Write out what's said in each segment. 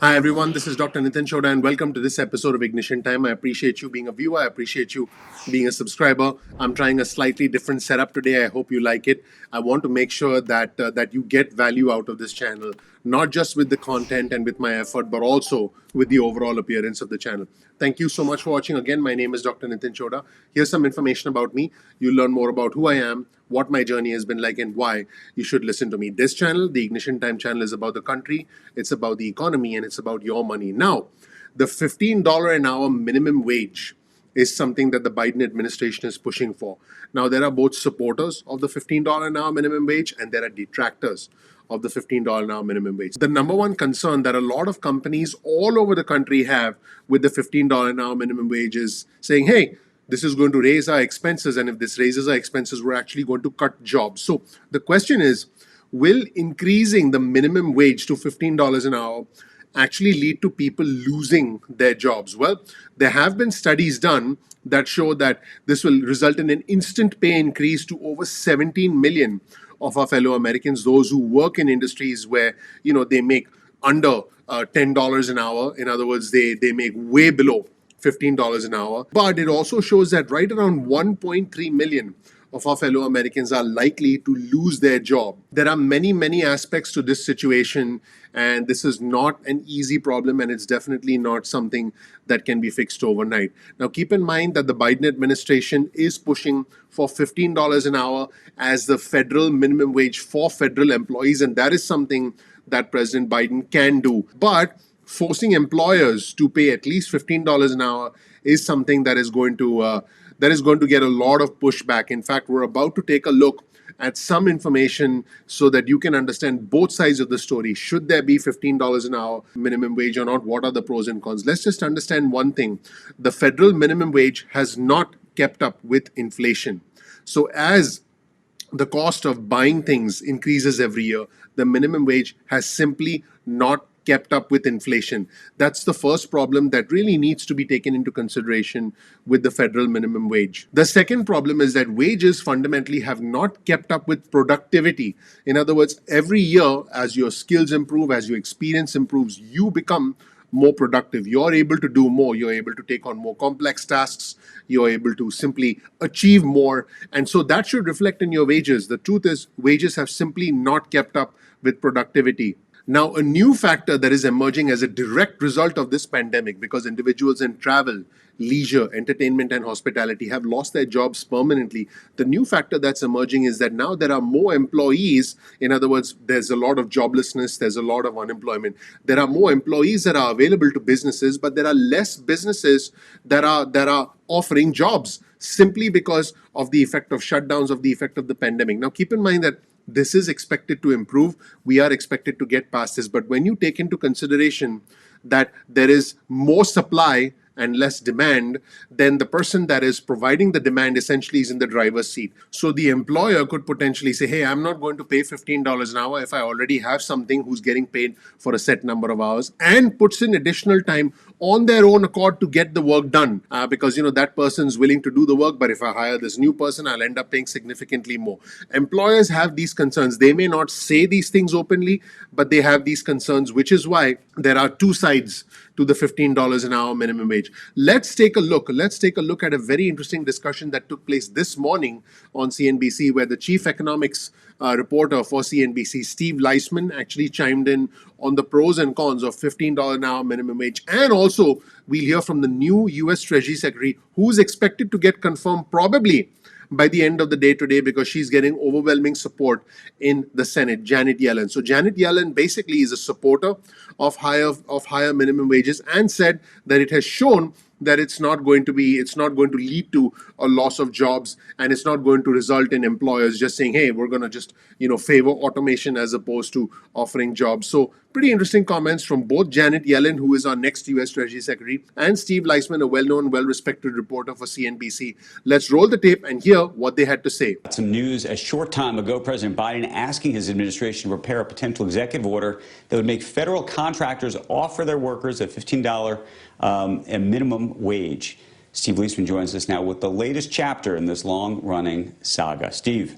Hi everyone, this is Dr. Nitin Chhoda and welcome to this episode of Ignition Time. I appreciate you being a viewer. I appreciate you being a subscriber. I'm trying a slightly different setup today. I hope you like it. I want to make sure that you get value out of this channel, not just with the content and with my effort, but also with the overall appearance of the channel. Thank you so much for watching. Again, my name is Dr. Nitin Chhoda. Here's some information about me. You'll learn more about who I am, what my journey has been like, and why you should listen to me. This channel, the Ignition Time channel, is about the country, it's about the economy, and it's about your money. Now, the $15 an hour minimum wage is something that the Biden administration is pushing for. Now, there are both supporters of the $15 an hour minimum wage and there are detractors of the $15 an hour minimum wage. The number one concern that a lot of companies all over the country have with the $15 an hour minimum wage is saying, hey, this is going to raise our expenses, and if this raises our expenses, we're actually going to cut jobs. So the question is, will increasing the minimum wage to $15 an hour actually lead to people losing their jobs? Well, there have been studies done that show that this will result in an instant pay increase to over 17 million of our fellow Americans, those who work in industries where they make under $10 an hour. In other words, they make way below $15 an hour. But it also shows that right around 1.3 million of our fellow Americans are likely to lose their job. There are many, many aspects to this situation, and this is not an easy problem, and it's definitely not something that can be fixed overnight. Now, keep in mind that the Biden administration is pushing for $15 an hour as the federal minimum wage for federal employees, and that is something that President Biden can do. But forcing employers to pay at least $15 an hour is something that is going to get a lot of pushback. In fact, we're about to take a look at some information so that you can understand both sides of the story. Should there be $15 an hour minimum wage or not? What are the pros and cons? Let's just understand one thing. The federal minimum wage has not kept up with inflation. So as the cost of buying things increases every year, the minimum wage has simply not kept up with inflation. That's the first problem that really needs to be taken into consideration with the federal minimum wage. The second problem is that wages fundamentally have not kept up with productivity. In other words, every year, as your skills improve, as your experience improves, you become more productive. You're able to do more. You're able to take on more complex tasks. You're able to simply achieve more. And so that should reflect in your wages. The truth is, wages have simply not kept up with productivity. Now, a new factor that is emerging as a direct result of this pandemic, because individuals in travel, leisure, entertainment, and hospitality have lost their jobs permanently, the new factor that's emerging is that now there are more employees. In other words, there's a lot of joblessness, there's a lot of unemployment. There are more employees that are available to businesses, but there are less businesses that are offering jobs simply because of the effect of shutdowns, of the effect of the pandemic. Now, keep in mind that this is expected to improve. We are expected to get past this. But when you take into consideration that there is more supply and less demand, then the person that is providing the demand essentially is in the driver's seat. So the employer could potentially say, hey, I'm not going to pay $15 an hour if I already have something who's getting paid for a set number of hours, and puts in additional time on their own accord to get the work done because that person's willing to do the work, but if I hire this new person, I'll end up paying significantly more. Employers have these concerns. They may not say these things openly, but they have these concerns, which is why there are two sides to the $15 an hour minimum wage. Let's take a look at a very interesting discussion that took place this morning on CNBC, where the chief economics reporter for CNBC, Steve Leisman, actually chimed in on the pros and cons of $15 an hour minimum wage. And also, we'll hear from the new US Treasury Secretary, who's expected to get confirmed probably by the end of the day today, because she's getting overwhelming support in the Senate, Janet Yellen. So Janet Yellen basically is a supporter of higher minimum wages, and said that it has shown that it's not going to lead to a loss of jobs, and it's not going to result in employers just saying, hey, we're going to just favor automation as opposed to offering jobs. So pretty interesting comments from both Janet Yellen, who is our next US Treasury Secretary, and Steve Leisman, a well-known, well-respected reporter for CNBC. Let's roll the tape and hear what they had to say. Some news a short time ago, President Biden asking his administration to prepare a potential executive order that would make federal contractors offer their workers a $15 a minimum wage. Steve Leisman joins us now with the latest chapter in this long-running saga. Steve.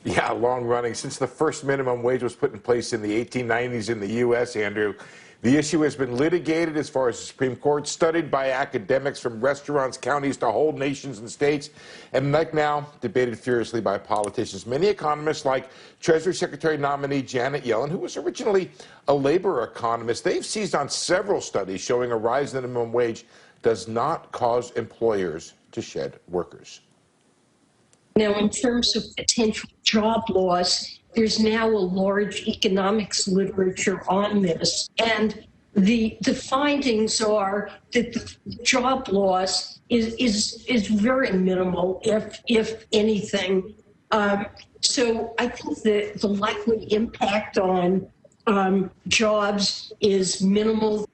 Yeah, long running. Since the first minimum wage was put in place in the 1890s in the U.S., Andrew, the issue has been litigated as far as the Supreme Court, studied by academics from restaurants, counties to whole nations and states, and like now, debated furiously by politicians. Many economists, like Treasury Secretary nominee Janet Yellen, who was originally a labor economist, they've seized on several studies showing a rise in the minimum wage does not cause employers to shed workers. Now, in terms of potential job loss, there's now a large economics literature on this. And the findings are that the job loss is very minimal, if anything. So I think that the likely impact on jobs is minimal.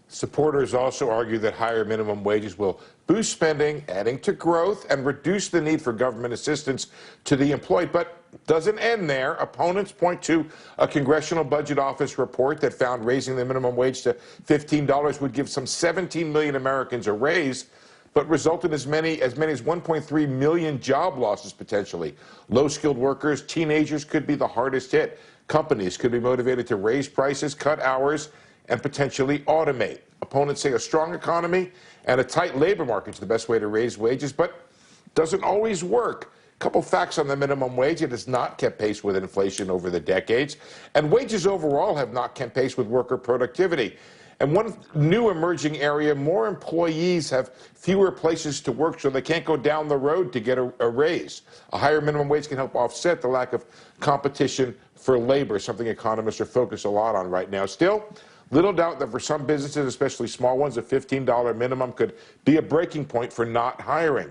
Supporters also argue that higher minimum wages will boost spending, adding to growth, and reduce the need for government assistance to the employed. But doesn't end there. Opponents point to a Congressional Budget Office report that found raising the minimum wage to $15 would give some 17 million Americans a raise, but result in as many as 1.3 million job losses potentially. Low-skilled workers, teenagers could be the hardest hit. Companies could be motivated to raise prices, cut hours, and potentially automate. Opponents say a strong economy and a tight labor market is the best way to raise wages, but doesn't always work. A couple facts on the minimum wage: it has not kept pace with inflation over the decades, and wages overall have not kept pace with worker productivity. And one new emerging area: more employees have fewer places to work, so they can't go down the road to get a raise. A higher minimum wage can help offset the lack of competition for labor, something economists are focused a lot on right now. Still, little doubt that for some businesses, especially small ones, a $15 minimum could be a breaking point for not hiring.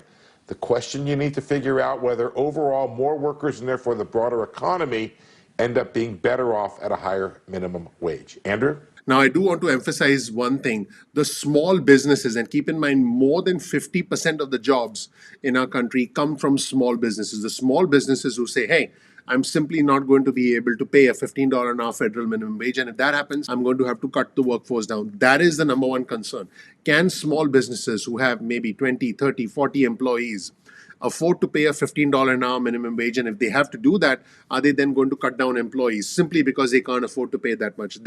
The question you need to figure out whether overall more workers and therefore the broader economy end up being better off at a higher minimum wage. Andrew? Now, I do want to emphasize one thing: the small businesses, and keep in mind, more than 50% of the jobs in our country come from small businesses. The small businesses who say, hey, I'm simply not going to be able to pay a $15 an hour federal minimum wage. And if that happens, I'm going to have to cut the workforce down. That is the number one concern. Can small businesses who have maybe 20, 30, 40 employees afford to pay a $15 an hour minimum wage? And if they have to do that, are they then going to cut down employees simply because they can't afford to pay that much?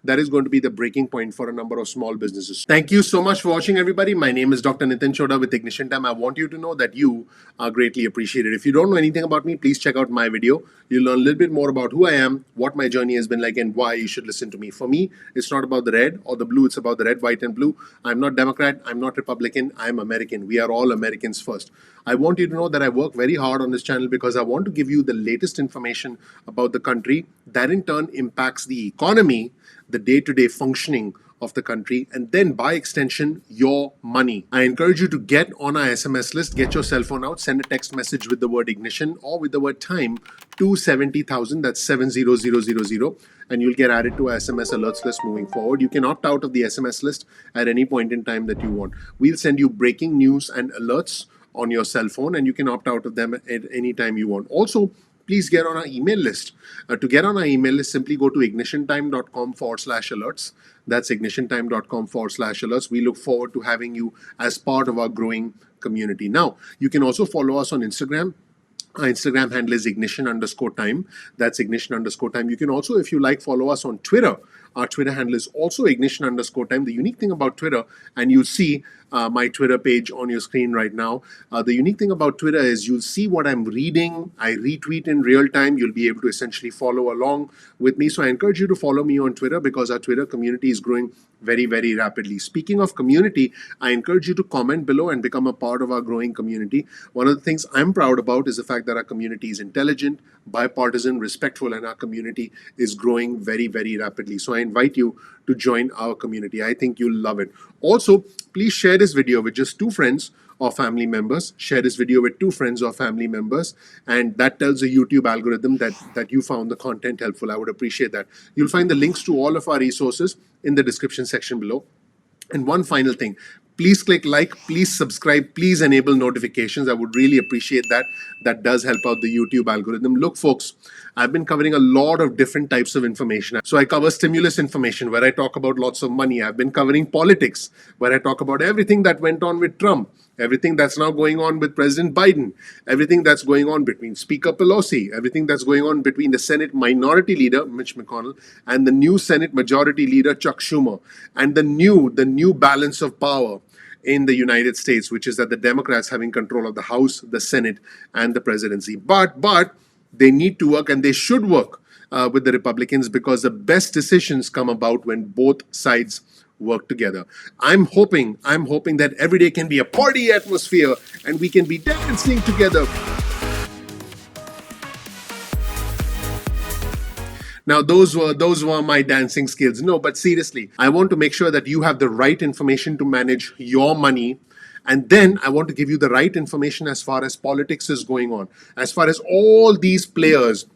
That is going to be the breaking point for a number of small businesses. Thank you so much for watching, everybody. My name is Dr. Nitin Chhoda with Ignition Time. I want you to know that you are greatly appreciated. If you don't know anything about me, please check out my video. You'll learn a little bit more about who I am, what my journey has been like, and why you should listen to me. For me, it's not about the red or the blue. It's about the red, white, and blue. I'm not Democrat. I'm not Republican. I'm American. We are all Americans first. I want you to know that I work very hard on this channel because I want to give you the latest information about the country that in turn impacts the economy, the day-to-day functioning of the country, and then by extension, your money. I encourage you to get on our SMS list, get your cell phone out, send a text message with the word ignition or with the word time to 70,000, that's 70000, and you'll get added to our SMS alerts list moving forward. You can opt out of the SMS list at any point in time that you want. We'll send you breaking news and alerts on your cell phone, and you can opt out of them at any time you want. Also, please get on our email list. To get on our email list, simply go to ignitiontime.com/alerts. That's ignitiontime.com/alerts. We look forward to having you as part of our growing community. Now, you can also follow us on Instagram. Our Instagram handle is ignition_time. That's ignition_time. You can also, if you like, follow us on Twitter. Our Twitter handle is also ignition_time. The unique thing about Twitter, and you'll see my Twitter page on your screen right now. The unique thing about Twitter is you'll see what I'm reading. I retweet in real time. You'll be able to essentially follow along with me. So I encourage you to follow me on Twitter because our Twitter community is growing very, very rapidly. Speaking of community, I encourage you to comment below and become a part of our growing community. One of the things I'm proud about is the fact that our community is intelligent, bipartisan, respectful, and our community is growing very, very rapidly. So I invite you to join our community. I think you'll love it. Also, please share this video with just 2 friends or family members. Share this video with 2 friends or family members, and that tells the YouTube algorithm that you found the content helpful. I would appreciate that. You'll find the links to all of our resources in the description section below. And one final thing, please click like, please subscribe, please enable notifications. I would really appreciate that. That does help out the YouTube algorithm. Look, folks, I've been covering a lot of different types of information. So I cover stimulus information where I talk about lots of money. I've been covering politics where I talk about everything that went on with Trump everything that's now going on with President Biden, everything that's going on between Speaker Pelosi, everything that's going on between the Senate Minority Leader Mitch McConnell and the new Senate Majority Leader Chuck Schumer, and the new balance of power in the United States, which is that the Democrats having control of the House, the Senate, and the presidency. But they need to work, and they should work with the Republicans, because the best decisions come about when both sides work together. I'm hoping that every day can be a party atmosphere and we can be dancing together. Now, those were my dancing skills. No, but seriously, I want to make sure that you have the right information to manage your money. And then I want to give you the right information as far as politics is going on, as far as all these players,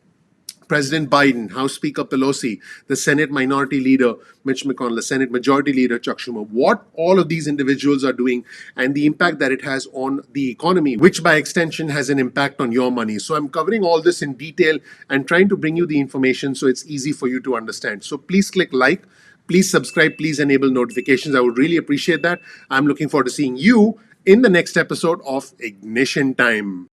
President Biden, House Speaker Pelosi, the Senate Minority Leader Mitch McConnell, the Senate Majority Leader Chuck Schumer, what all of these individuals are doing and the impact that it has on the economy, which by extension has an impact on your money. So I'm covering all this in detail and trying to bring you the information so it's easy for you to understand. So please click like. Please subscribe. Please enable notifications. I would really appreciate that. I'm looking forward to seeing you in the next episode of Ignition Time.